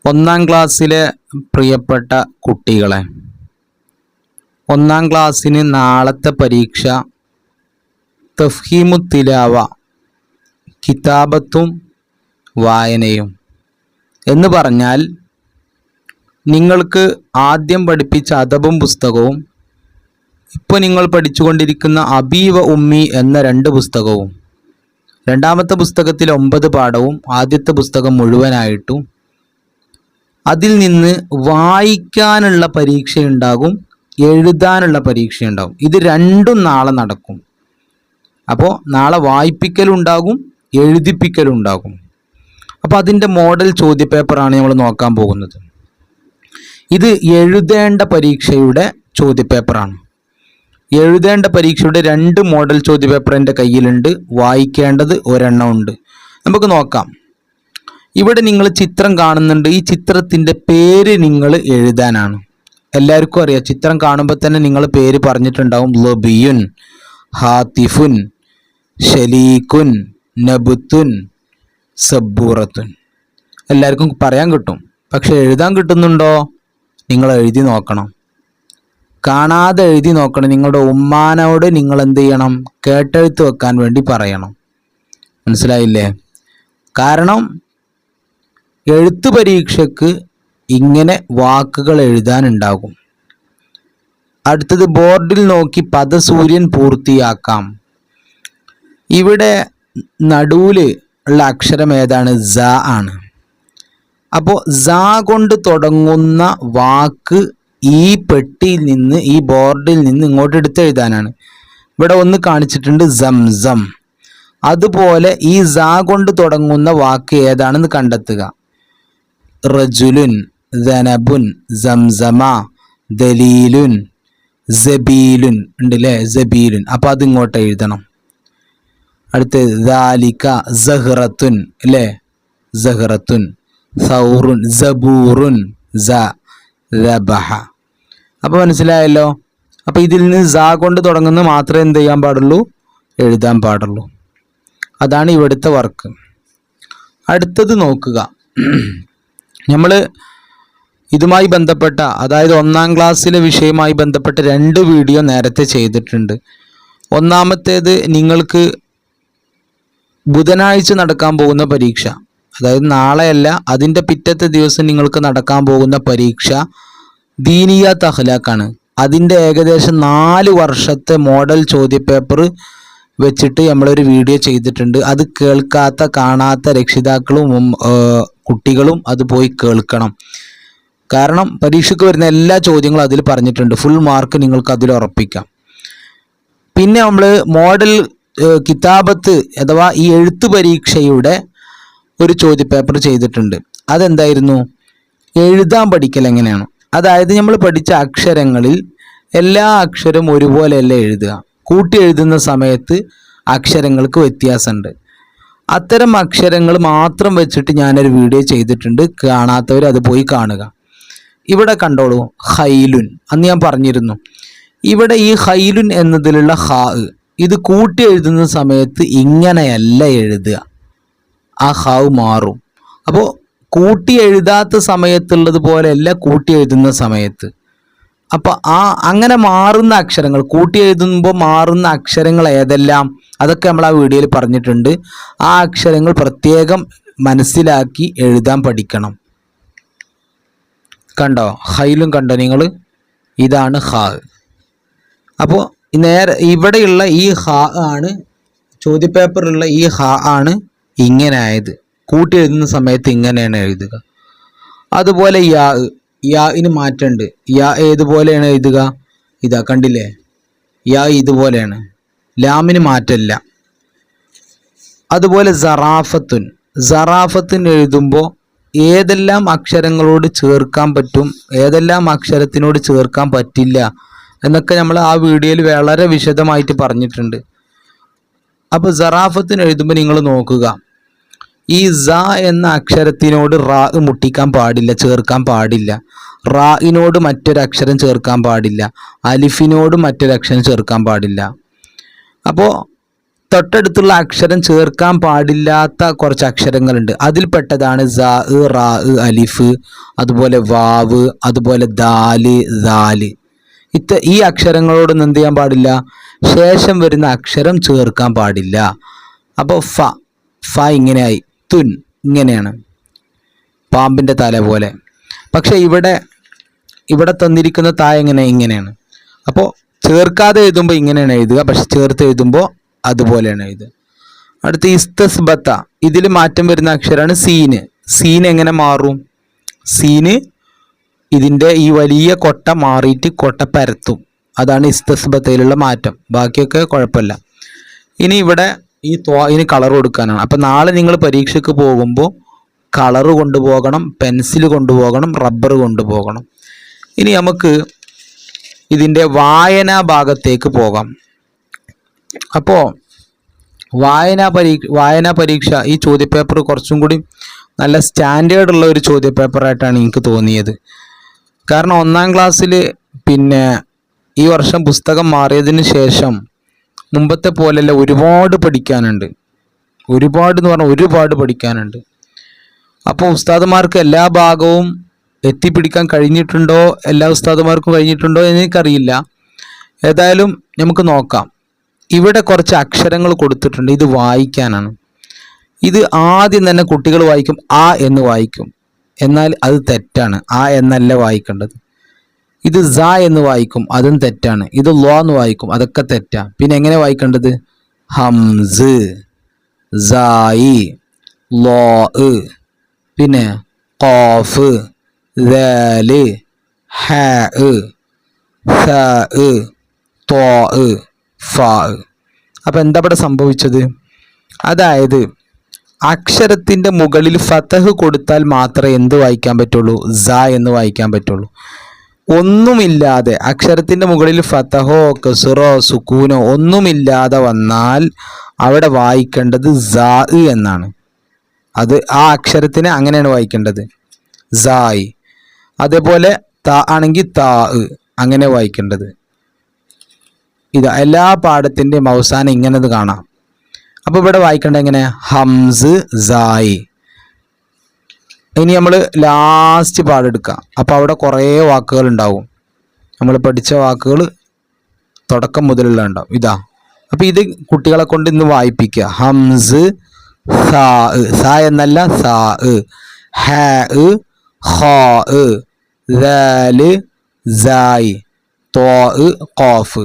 ഒന്നാം ക്ലാസ്സിലെ പ്രിയപ്പെട്ട കുട്ടികളെ, ഒന്നാം ക്ലാസ്സിന് നാളത്തെ പരീക്ഷ തഫ്ഹീമു തിലാവ, കിതാബത്തും വായനയും എന്ന് പറഞ്ഞാൽ നിങ്ങൾക്ക് ആദ്യം പഠിപ്പിച്ച അദബും പുസ്തകവും ഇപ്പോൾ നിങ്ങൾ പഠിച്ചുകൊണ്ടിരിക്കുന്ന അബീവ ഉമ്മി എന്ന 2 പുസ്തകവും, രണ്ടാമത്തെ പുസ്തകത്തിൽ 9 പാഠവും ആദ്യത്തെ പുസ്തകം മുഴുവനായിട്ടും, അതിൽ നിന്ന് വായിക്കാനുള്ള പരീക്ഷയുണ്ടാകും, എഴുതാനുള്ള പരീക്ഷയുണ്ടാകും. ഇത് രണ്ടും നാളെ നടക്കും. അപ്പോൾ നാളെ വായിപ്പിക്കലുണ്ടാകും, എഴുതിപ്പിക്കലുണ്ടാകും. അപ്പോൾ അതിൻ്റെ മോഡൽ ചോദ്യപേപ്പറാണ് നമ്മൾ നോക്കാൻ പോകുന്നത്. ഇത് എഴുതേണ്ട പരീക്ഷയുടെ ചോദ്യപേപ്പറാണ്. എഴുതേണ്ട പരീക്ഷയുടെ 2 മോഡൽ ചോദ്യപേപ്പർ എൻ്റെ കയ്യിലുണ്ട്. വായിക്കേണ്ടത് ഒരെണ്ണം ഉണ്ട്. നമുക്ക് നോക്കാം. ഇവിടെ നിങ്ങൾ ചിത്രം കാണുന്നുണ്ട്. ഈ ചിത്രത്തിൻ്റെ പേര് നിങ്ങൾ എഴുതാനാണ്. എല്ലാവർക്കും അറിയാം, ചിത്രം കാണുമ്പോൾ തന്നെ നിങ്ങൾ പേര് പറഞ്ഞിട്ടുണ്ടാവും. ലബിയുൻ, ഹാത്തിഫുൻ, ഷലീഖുൻ, നബുത്തുൻ, സബ്ബൂറത്തുൻ. എല്ലാവർക്കും പറയാൻ കിട്ടും. പക്ഷെ എഴുതാൻ കിട്ടുന്നുണ്ടോ? നിങ്ങൾ എഴുതി നോക്കണം. കാണാതെ എഴുതി നോക്കണം. നിങ്ങളുടെ ഉമ്മാനോട് നിങ്ങൾ എന്ത് ചെയ്യണം? കേട്ടെഴുത്ത് വെക്കാൻ വേണ്ടി പറയണം. മനസ്സിലായില്ലേ? കാരണം എഴുത്ത് പരീക്ഷയ്ക്ക് ഇങ്ങനെ വാക്കുകൾ എഴുതാനുണ്ടാകും. അടുത്തത് ബോർഡിൽ നോക്കി പദസൂര്യൻ പൂർത്തിയാക്കാം. ഇവിടെ നടുവിൽ ഉള്ള അക്ഷരം ഏതാണ്? സ ആണ്. അപ്പോൾ സ കൊണ്ട് തുടങ്ങുന്ന വാക്ക് ഈ പെട്ടിയിൽ നിന്ന്, ഈ ബോർഡിൽ നിന്ന് ഇങ്ങോട്ട് എടുത്തെഴുതാനാണ്. ഇവിടെ ഒന്ന് കാണിച്ചിട്ടുണ്ട്, സംസം. അതുപോലെ ഈ സ കൊണ്ട് തുടങ്ങുന്ന വാക്ക് ഏതാണെന്ന് കണ്ടെത്തുക. റജുലുൻ, ദനബുൻ, സംസമ, ദലീലുൻ, സബീലുൻ ഉണ്ടല്ലേ, സബീലുൻ. അപ്പോൾ അതിങ്ങോട്ട് എഴുതണം. അടുത്ത് ദാലിക, സഹ്റത്തുൻ അല്ലേ, സഹ്റത്തുൻ, സൗറുൻ, സബൂറുൻ, റബഹ. അപ്പോൾ മനസ്സിലായല്ലോ. അപ്പോൾ ഇതിൽ നിന്ന് സ കൊണ്ട് തുടങ്ങുന്ന മാത്രമേ എന്ത് ചെയ്യാൻ പാടുള്ളൂ? എഴുതാൻ പാടുള്ളൂ. അതാണ് ഇവിടുത്തെ വർക്ക്. അടുത്തത് നോക്കുക. നമ്മൾ ഇതുമായി ബന്ധപ്പെട്ട, അതായത് ഒന്നാം ക്ലാസ്സിലെ വിഷയവുമായി ബന്ധപ്പെട്ട 2 വീഡിയോ നേരത്തെ ചെയ്തിട്ടുണ്ട്. ഒന്നാമത്തേത് നിങ്ങൾക്ക് ബുധനാഴ്ച നടക്കാൻ പോകുന്ന പരീക്ഷ, അതായത് നാളെയല്ല, അതിൻ്റെ പിറ്റത്തെ ദിവസം നിങ്ങൾക്ക് നടക്കാൻ പോകുന്ന പരീക്ഷ ദീനിയാത്ത് അഖ്ലാഖാണ്. അതിൻ്റെ ഏകദേശം 4 വർഷത്തെ മോഡൽ ചോദ്യപേപ്പർ വെച്ചിട്ട് നമ്മളൊരു വീഡിയോ ചെയ്തിട്ടുണ്ട്. അത് കേൾക്കാത്ത, കാണാത്ത രക്ഷിതാക്കളും കുട്ടികളും അത് പോയി കേൾക്കണം. കാരണം പരീക്ഷയ്ക്ക് വരുന്ന എല്ലാ ചോദ്യങ്ങളും അതിൽ പറഞ്ഞിട്ടുണ്ട്. ഫുൾ മാർക്ക് നിങ്ങൾക്ക് അതിൽ ഉറപ്പിക്കാം. പിന്നെ നമ്മൾ മോഡൽ കിതാബത്ത് അഥവാ ഈ എഴുത്ത് പരീക്ഷയുടെ ഒരു ചോദ്യപേപ്പർ ചെയ്തിട്ടുണ്ട്. അതെന്തായിരുന്നു? എഴുതാൻ പഠിക്കൽ എങ്ങനെയാണ്. അതായത് നമ്മൾ പഠിച്ച അക്ഷരങ്ങളിൽ എല്ലാ അക്ഷരവും ഒരുപോലെയല്ല എഴുതുക. കൂട്ടി എഴുതുന്ന സമയത്ത് അക്ഷരങ്ങൾക്ക് വ്യത്യാസമുണ്ട്. അത്തരം അക്ഷരങ്ങൾ മാത്രം വെച്ചിട്ട് ഞാനൊരു വീഡിയോ ചെയ്തിട്ടുണ്ട്. കാണാത്തവർ അത് പോയി കാണുക. ഇവിടെ കണ്ടോളൂ, ഹൈലുൻ. അന്ന് ഞാൻ പറഞ്ഞിരുന്നു, ഇവിടെ ഈ ഹൈലുൻ എന്നതിലുള്ള ഹാ, ഇത് കൂട്ടി എഴുതുന്ന സമയത്ത് ഇങ്ങനെയല്ല എഴുതുക, ആ ഹാവ് മാറും. അപ്പോൾ കൂട്ടി എഴുതാത്ത സമയത്തുള്ളത് പോലെയല്ല കൂട്ടി എഴുതുന്ന സമയത്ത്. അപ്പോൾ അങ്ങനെ മാറുന്ന അക്ഷരങ്ങൾ, കൂട്ടി എഴുതുമ്പോൾ മാറുന്ന അക്ഷരങ്ങൾ ഏതെല്ലാം, അതൊക്കെ നമ്മൾ ആ വീഡിയോയിൽ പറഞ്ഞിട്ടുണ്ട്. ആ അക്ഷരങ്ങൾ പ്രത്യേകം മനസ്സിലാക്കി എഴുതാൻ പഠിക്കണം. കണ്ടോ? ഹൈലും കണ്ടോ നിങ്ങൾ? ഇതാണ് ഹാ. അപ്പോൾ ഇവിടെയുള്ള ഈ ഹാ ആണ്, ചോദ്യപേപ്പറിലുള്ള ഈ ഹാ ആണ് ഇങ്ങനെ ആയത്. കൂട്ടി എഴുതുന്ന സമയത്ത് ഇങ്ങനെയാണ് എഴുതുക. അതുപോലെ യാന് മാറ്റമുണ്ട്. ഏതുപോലെയാണ് എഴുതുക? ഇതാ കണ്ടില്ലേ, ഇതുപോലെയാണ്. ലാമിന് മാറ്റമില്ല. അതുപോലെ സറാഫത്തുൻ എഴുതുമ്പോൾ ഏതെല്ലാം അക്ഷരങ്ങളോട് ചേർക്കാൻ പറ്റും, ഏതെല്ലാം അക്ഷരത്തിനോട് ചേർക്കാൻ പറ്റില്ല എന്നൊക്കെ നമ്മൾ ആ വീഡിയോയിൽ വളരെ വിശദമായിട്ട് പറഞ്ഞിട്ടുണ്ട്. അപ്പോൾ സറാഫത്തിന് എഴുതുമ്പോൾ നിങ്ങൾ നോക്കുക, ഈ സ എന്ന അക്ഷരത്തിനോട് റാ മുട്ടിക്കാൻ പാടില്ല, ചേർക്കാൻ പാടില്ല. റായിനോട് മറ്റൊരു അക്ഷരം ചേർക്കാൻ പാടില്ല. അലിഫിനോട് മറ്റൊരു അക്ഷരം ചേർക്കാൻ പാടില്ല. അപ്പോൾ തൊട്ടടുത്തുള്ള അക്ഷരം ചേർക്കാൻ പാടില്ലാത്ത കുറച്ച് അക്ഷരങ്ങളുണ്ട്. അതിൽപ്പെട്ടതാണ് സ, റാ, അലിഫ്, അതുപോലെ വാവ്, അതുപോലെ ദാല്, ദാല്. ഈ അക്ഷരങ്ങളോടൊന്നും എന്ത് ചെയ്യാൻ പാടില്ല, ശേഷം വരുന്ന അക്ഷരം ചേർക്കാൻ പാടില്ല. അപ്പോൾ ഫ ഇങ്ങനെയായി, തുൻ ഇങ്ങനെയാണ്, പാമ്പിൻ്റെ തല പോലെ. പക്ഷെ ഇവിടെ തന്നിരിക്കുന്ന ഇങ്ങനെയാണ്. അപ്പോൾ ചേർക്കാതെ എഴുതുമ്പോൾ ഇങ്ങനെയാണ് എഴുതുക, പക്ഷെ ചേർത്ത് എഴുതുമ്പോൾ അതുപോലെയാണ് എഴുതുക. അടുത്ത് ഇസ്തസ്ബത്ത, ഇതിൽ മാറ്റം വരുന്ന അക്ഷരമാണ് സീന്. സീൻ എങ്ങനെ മാറും? സീന് ഇതിൻ്റെ ഈ വലിയ കൊട്ട മാറിയിട്ട് കൊട്ട പരത്തും. അതാണ് ഇസ്തസ്ബത്തയിലുള്ള മാറ്റം. ബാക്കിയൊക്കെ കുഴപ്പമില്ല. ഇനി ഇവിടെ ഇനി കളർ കൊടുക്കാനാണ്. അപ്പം നാളെ നിങ്ങൾ പരീക്ഷയ്ക്ക് പോകുമ്പോൾ കളറ് കൊണ്ടുപോകണം, പെൻസിൽ കൊണ്ടുപോകണം, റബ്ബർ കൊണ്ടുപോകണം. ഇനി നമുക്ക് ഇതിൻ്റെ വായനാ ഭാഗത്തേക്ക് പോകാം. അപ്പോൾ വായനാ പരീക്ഷ ഈ ചോദ്യപേപ്പർ കുറച്ചും കൂടി നല്ല സ്റ്റാൻഡേർഡ് ഉള്ള ഒരു ചോദ്യപേപ്പറായിട്ടാണ് എനിക്ക് തോന്നിയത്. കാരണം 1-ാം ക്ലാസ്സിൽ ഈ വർഷം പുസ്തകം മാറിയതിന് ശേഷം മുമ്പത്തെ പോലെയല്ല, ഒരുപാട് പഠിക്കാനുണ്ട്. ഒരുപാട് എന്ന് പറഞ്ഞാൽ ഒരുപാട് പഠിക്കാനുണ്ട്. അപ്പോൾ ഉസ്താദുമാർക്ക് എല്ലാ ഭാഗവും എത്തിപ്പിടിക്കാൻ കഴിഞ്ഞിട്ടുണ്ടോ, എല്ലാ ഉസ്താദുമാർക്കും കഴിഞ്ഞിട്ടുണ്ടോ എന്ന് എനിക്കറിയില്ല. ഏതായാലും നമുക്ക് നോക്കാം. ഇവിടെ കുറച്ച് അക്ഷരങ്ങൾ കൊടുത്തിട്ടുണ്ട്, ഇത് വായിക്കാനാണ്. ഇത് ആദ്യം തന്നെ കുട്ടികൾ വായിക്കും, ആ എന്ന് വായിക്കും. എന്നാൽ അത് തെറ്റാണ്, ആ എന്നല്ല വായിക്കേണ്ടത്. ഇത് സ എന്ന് വായിക്കും, അതും തെറ്റാണ്. ഇത് ലോ എന്ന് വായിക്കും, അതൊക്കെ തെറ്റാ. പിന്നെ എങ്ങനെ വായിക്കേണ്ടത്? ഹംസ്, സായി, ലോ, പിന്നെ ഖാഫ്, ദാല്, ഹാ, സാ, തോ, ഫാ. അപ്പം എന്താ ഇവിടെ സംഭവിച്ചത്? അതായത് അക്ഷരത്തിൻ്റെ മുകളിൽ ഫതഹ് കൊടുത്താൽ മാത്രമേ എന്ത് വായിക്കാൻ പറ്റുള്ളൂ? സ എന്ന് വായിക്കാൻ പറ്റുള്ളൂ. ഒന്നുമില്ലാതെ അക്ഷരത്തിൻ്റെ മുകളിൽ ഫതഹോ കസ്റോ സുക്കൂനോ ഒന്നുമില്ലാതെ വന്നാൽ അവിടെ വായിക്കേണ്ടത് സ എന്നാണ്. അത് ആ അക്ഷരത്തിനെ അങ്ങനെയാണ് വായിക്കേണ്ടത്, സായി. അതേപോലെ ത ആണെങ്കിൽ താ അങ്ങനെ വായിക്കേണ്ടത്. ഇത് എല്ലാ പാഠത്തിൻ്റെയും അവസാനം ഇങ്ങനത് കാണാം. അപ്പോൾ ഇവിടെ വായിക്കേണ്ടത് എങ്ങനെ? ഹംസ്, സായി. ഇനി നമ്മൾ ലാസ്റ്റ് പാടെടുക്കാം. അപ്പോൾ അവിടെ കുറേ വാക്കുകൾ ഉണ്ടാവും, നമ്മൾ പഠിച്ച വാക്കുകൾ തുടക്കം മുതലുള്ള ഉണ്ടാവും. ഇതാ, അപ്പോൾ ഇത് കുട്ടികളെ കൊണ്ട് ഇന്ന് വായിപ്പിക്കുക. ഹംസ്, സ എന്നല്ല, സാ, ഹാ, ഖാ, ദാല്, സായി, തോ, ഖാഫ്.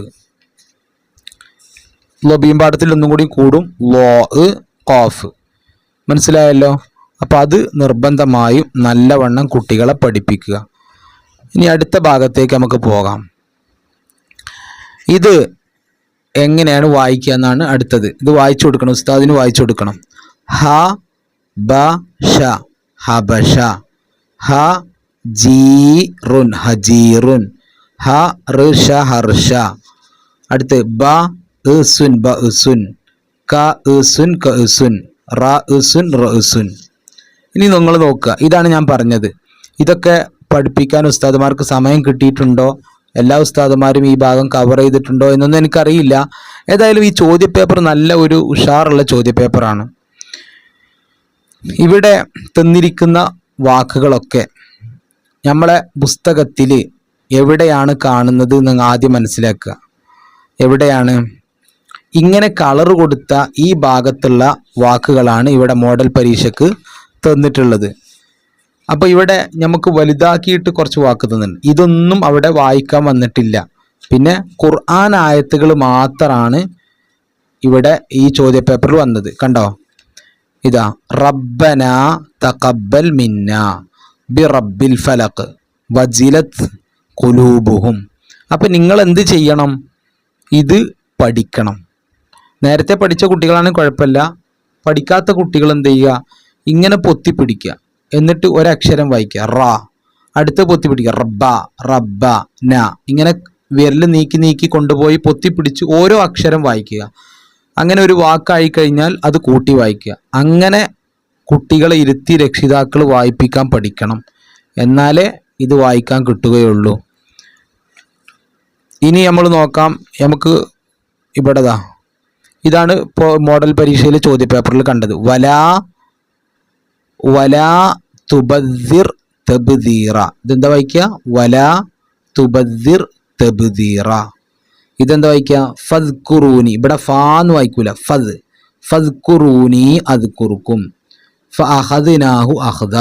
ലബീം പാഠത്തിൽ ഒന്നും കൂടി കൂടും, ലോ, ഖാഫ്. മനസ്സിലായല്ലോ? അപ്പോൾ അത് നിർബന്ധമായും നല്ലവണ്ണം കുട്ടികളെ പഠിപ്പിക്കുക. ഇനി അടുത്ത ഭാഗത്തേക്ക് നമുക്ക് പോകാം. ഇത് എങ്ങനെയാണ് വായിക്കുക എന്നാണ് അടുത്തത്. ഇത് വായിച്ചു കൊടുക്കണം, ഉസ്താദിന് വായിച്ചു കൊടുക്കണം. ഹ, ബ, ഷ, ഹബഷ. ഹ, ജീറുൻ, ഹജീറുൻ. ഹ, ഋഷ, ഹർഷ. അടുത്ത് ബ, സുൻ, ബസുൻ. ക, സുൻ, കസുൻ. റ, സുൻ, റസുൻ. ഇനി നിങ്ങൾ നോക്കുക, ഇതാണ് ഞാൻ പറഞ്ഞത്. ഇതൊക്കെ പഠിപ്പിക്കാൻ ഉസ്താദുമാർക്ക് സമയം കിട്ടിയിട്ടുണ്ടോ, എല്ലാ ഉസ്താദുമാരും ഈ ഭാഗം കവർ ചെയ്തിട്ടുണ്ടോ എന്നൊന്നും എനിക്കറിയില്ല. ഏതായാലും ഈ ചോദ്യപേപ്പർ നല്ല ഒരു ഉഷാറുള്ള ചോദ്യപേപ്പറാണ്. ഇവിടെ തന്നിരിക്കുന്ന വാക്കുകളൊക്കെ നമ്മളെ പുസ്തകത്തിൽ എവിടെയാണ് കാണുന്നത് എന്ന് ആദ്യം മനസ്സിലാക്കുക. എവിടെയാണ്? ഇങ്ങനെ കളർ കൊടുത്ത ഈ ഭാഗത്തുള്ള വാക്കുകളാണ് ഇവിടെ മോഡൽ പരീക്ഷയ്ക്ക് തന്നിട്ടുള്ളത്. അപ്പോൾ ഇവിടെ നമുക്ക് വലുതാക്കിയിട്ട് കുറച്ച് വാക്ക് തന്നിട്ടുണ്ട്. ഇതൊന്നും അവിടെ വായിക്കാൻ വന്നിട്ടില്ല. പിന്നെ ഖുർആൻ ആയത്തുകൾ മാത്രമാണ് ഇവിടെ ഈ ചോദ്യപേപ്പറിൽ വന്നത്. കണ്ടോ? ഇതാ, റബ്ബന തഖബ്ബൽ മിന്ന ബി റബ്ബിൽ ഫലഖ് വജിലത് ഖുലൂബുഹും. അപ്പം നിങ്ങൾ എന്ത് ചെയ്യണം? ഇത് പഠിക്കണം. നേരത്തെ പഠിച്ച കുട്ടികളാണെങ്കിൽ കുഴപ്പമില്ല. പഠിക്കാത്ത കുട്ടികൾ എന്ത് ചെയ്യുക? ഇങ്ങനെ പൊത്തിപ്പിടിക്കുക, എന്നിട്ട് ഒരക്ഷരം വായിക്കുക, റാ. അടുത്ത പൊത്തിപ്പിടിക്കുക, റബ്ബ, റബ്ബ, ന. ഇങ്ങനെ വിരൽ നീക്കി കൊണ്ടുപോയി പൊത്തിപ്പിടിച്ച് ഓരോ അക്ഷരം വായിക്കുക. അങ്ങനെ ഒരു വാക്കായി കഴിഞ്ഞാൽ അത് കൂട്ടി വായിക്കുക. അങ്ങനെ കുട്ടികളെ ഇരുത്തി രക്ഷിതാക്കൾ വായിപ്പിക്കാൻ പഠിക്കണം. എന്നാലേ ഇത് വായിക്കാൻ കിട്ടുകയുള്ളൂ. ഇനി നമ്മൾ നോക്കാം. നമുക്ക് ഇവിടെതാ ഇതാണ് ഇപ്പോൾ മോഡൽ പരീക്ഷയിൽ ചോദ്യപേപ്പറിൽ കണ്ടത്. വലാ തുബദ്ദിർ തബ്ദീറ. ഇതെന്താ വായിക്കുക? വലാ തുബദ്ദിർ തബ്ദീറ. ഇതെന്താ വായിക്കുക? ഫദ്കുറൂനി. ഇവിടെ ഫാന്ന് വായിക്കൂല, ഫദ്കുറൂനി അദ്കുറുക്കും. ഫഅഖദ്നാഹു അഖ്ദ.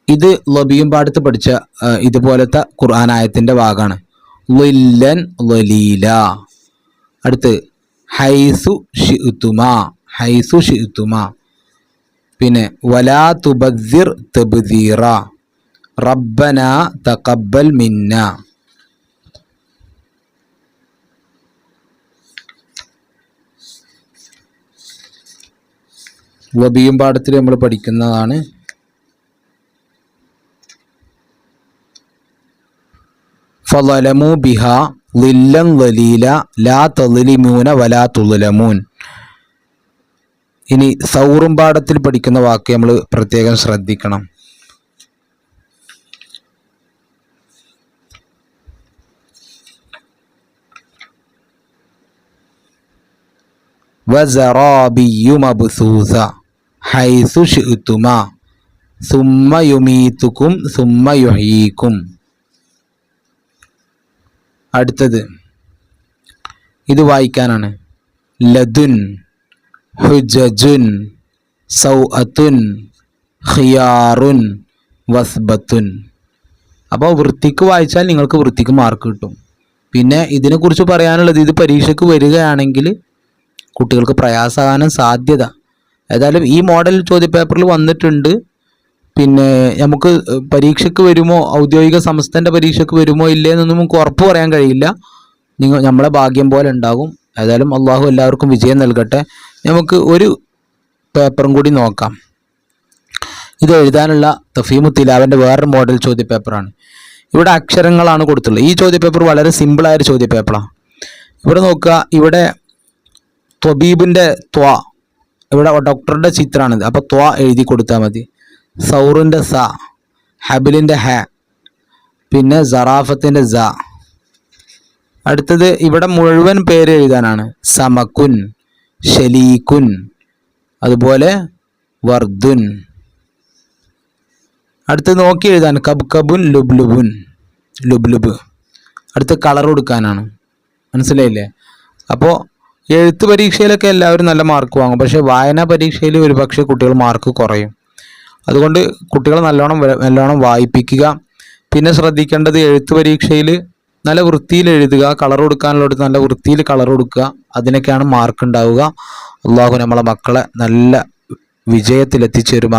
ഇത് ലബിയും പാടത്ത് പഠിച്ച ഇതുപോലത്തെ ഖുർആൻ ആയത്തിന്റെ ഭാഗമാണ്. ളില്ലൻ ളലീല. അടുത്ത് ഹൈസു ഷിഅ്തുമ. പിന്നെ വലാ തുബദ്ദിർ തബ്ദീറ. റബ്ബന തഖബ്ബൽ മിന്ന. ലബിയും പാഠത്തിൽ നമ്മൾ പഠിക്കുന്നതാണ്. ഫളലമു ബിഹാ ളില്ലൻ ളലീല ലാ തളിലിമൂന വലാ തുളലമൂൻ. ഇനി സൗറും പാഠത്തിൽ പഠിക്കുന്ന വാക്ക് നമ്മൾ പ്രത്യേകം ശ്രദ്ധിക്കണം. വസറാബിയ്യു മബ്സൂസ ഹൈസു ശിഅ്തുമ സുമ്മ യുമീതുക്കും സുമ്മ യുഹ്യീക്കും. അടുത്തത് ഇത് വായിക്കാനാണ്. ലദുൻ ഹുജജുൻ സൗഅത്തുൻ ഖിയാറുൻ വസ്ബത്തുൻ. അപ്പോൾ വൃത്തിക്ക് വായിച്ചാൽ നിങ്ങൾക്ക് വൃത്തിക്ക് മാർക്ക് കിട്ടും. പിന്നെ ഇതിനെക്കുറിച്ച് പറയാനുള്ളത്, ഇത് പരീക്ഷയ്ക്ക് വരികയാണെങ്കിൽ കുട്ടികൾക്ക് പ്രയാസമാകാനും സാധ്യത. ഏതായാലും ഈ മോഡൽ ചോദ്യപേപ്പറിൽ വന്നിട്ടുണ്ട്. പിന്നെ നമുക്ക് പരീക്ഷയ്ക്ക് വരുമോ, ഔദ്യോഗിക സംസ്ഥാന പരീക്ഷയ്ക്ക് വരുമോ ഇല്ലേ എന്നൊന്നും നമുക്ക് ഉറപ്പ് പറയാൻ കഴിയില്ല. നമ്മളെ ഭാഗ്യം പോലെ ഉണ്ടാകും. ഏതായാലും അള്ളാഹു എല്ലാവർക്കും വിജയം നൽകട്ടെ. നമുക്ക് ഒരു പേപ്പറും കൂടി നോക്കാം. ഇത് എഴുതാനുള്ള തഫീമു തിലാവൻ്റെ വേറൊരു മോഡൽ ചോദ്യപേപ്പറാണ്. ഇവിടെ അക്ഷരങ്ങളാണ് കൊടുത്തുള്ളത്. ഈ ചോദ്യപേപ്പർ വളരെ സിമ്പിളായൊരു ചോദ്യപേപ്പറാണ്. ഇവിടെ നോക്കുക, ഇവിടെ ത്വബീബിൻ്റെ ത്വ, ഇവിടെ ഡോക്ടറുടെ ചിത്രമാണിത്. അപ്പോൾ ത്വ എഴുതി കൊടുത്താൽ മതി. സൗറിൻ്റെ സ, ഹബിലിൻ്റെ ഹ, പിന്നെ സറാഫത്തിൻ്റെ സ. അടുത്തത് ഇവിടെ മുഴുവൻ പേര് എഴുതാനാണ്. സമക്കുൻ, ഷലീക്കുൻ, അതുപോലെ വർദുൻ. അടുത്ത് നോക്കി എഴുതാൻ കബ്കബുൻ ലുബ്ലുബ്. അടുത്ത് കളർ കൊടുക്കാനാണ്. മനസ്സിലായില്ലേ? അപ്പോൾ എഴുത്ത് പരീക്ഷയിലൊക്കെ എല്ലാവരും നല്ല മാർക്ക് വാങ്ങും. പക്ഷേ വായനാ പരീക്ഷയിൽ ഒരുപക്ഷെ കുട്ടികൾ മാർക്ക് കുറയും. അതുകൊണ്ട് കുട്ടികളെ നല്ലോണം വായിപ്പിക്കുക. പിന്നെ ശ്രദ്ധിക്കേണ്ടത്, എഴുത്ത് പരീക്ഷയിൽ നല്ല വൃത്തിയിൽ എഴുതുക. കളർ കൊടുക്കാനുള്ളത് നല്ല വൃത്തിയിൽ കളർ കൊടുക്കുക. അതിനൊക്കെയാണ് മാർക്ക് ഉണ്ടാവുക. അള്ളാഹു നമ്മളെ മക്കളെ നല്ല വിജയത്തിലെത്തിച്ചേരുമാ.